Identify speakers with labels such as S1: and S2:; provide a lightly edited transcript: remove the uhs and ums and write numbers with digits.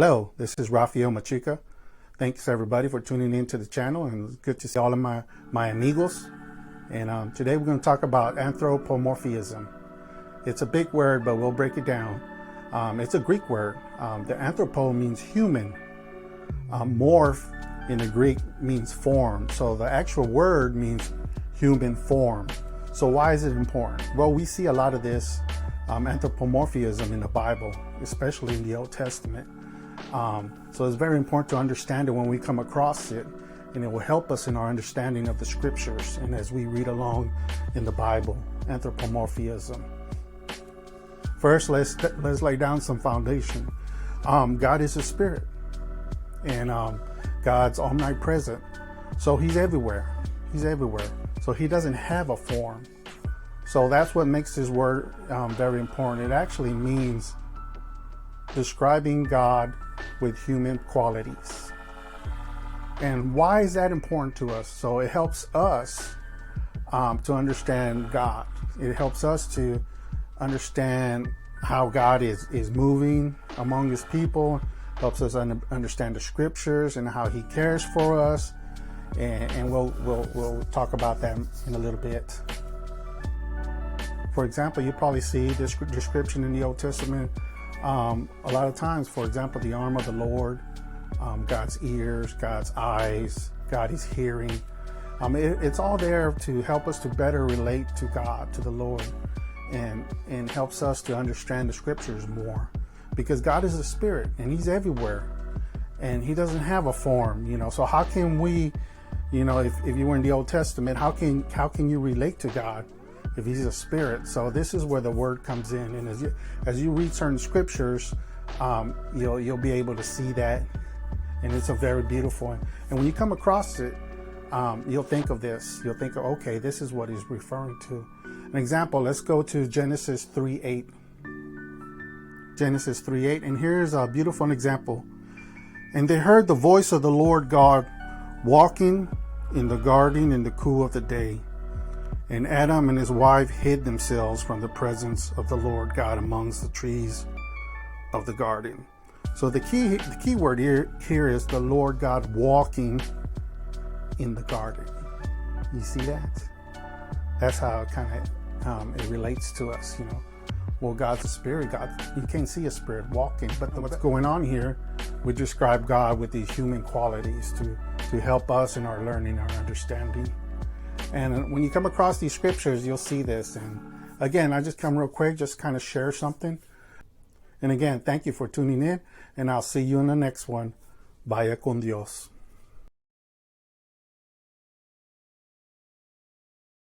S1: Hello, this is Rafael Machica. Thanks everybody for tuning in to the channel, and it's good to see all of my amigos. And today we're going to talk about anthropomorphism. It's a big word, but we'll break it down. It's a Greek word. The anthropo means human. Morph in the Greek means form. So the actual word means human form. So why is it important? Well, we see a lot of this anthropomorphism in the Bible, especially in the Old Testament. So it's very important to understand it when we come across it, and it will help us in our understanding of the scriptures and as we read along in the Bible. Anthropomorphism. First, let's lay down some foundation. God is a spirit, and God's omnipresent, so he's everywhere. He's everywhere. So he doesn't have a form. So that's what makes this word very important. It actually means describing God with human qualities. And why is that important to us? So it helps us to understand God. It helps us to understand how God is moving among his people, helps us understand the scriptures and how he cares for us. And we'll talk about that in a little bit. For example, you probably see this description in the Old Testament a lot of times. For example, the arm of the Lord, God's ears, God's eyes, God is hearing. It's all there to help us to better relate to God, to the Lord, and helps us to understand the scriptures more. Because God is a spirit and he's everywhere, and he doesn't have a form, So how can we, if you were in the Old Testament, how can you relate to God if he's a spirit? So this is where the word comes in, and as you read certain scriptures, you'll be able to see that, and it's a very beautiful. And when you come across it, you'll think of this. You'll think, okay, this is what he's referring to. An example. Let's go to Genesis 3:8. Genesis 3:8, and here's a beautiful example. And they heard the voice of the Lord God walking in the garden in the cool of the day. And Adam and his wife hid themselves from the presence of the Lord God amongst the trees of the garden. So the key word here is the Lord God walking in the garden. You see that? That's how it kind of it relates to us, Well, God's a spirit. God, you can't see a spirit walking, but what's going on here, we describe God with these human qualities to help us in our learning, our understanding. And when you come across these scriptures, you'll see this. And again, I just come real quick, just kind of share something. And again, thank you for tuning in, and I'll see you in the next one. Vaya con Dios.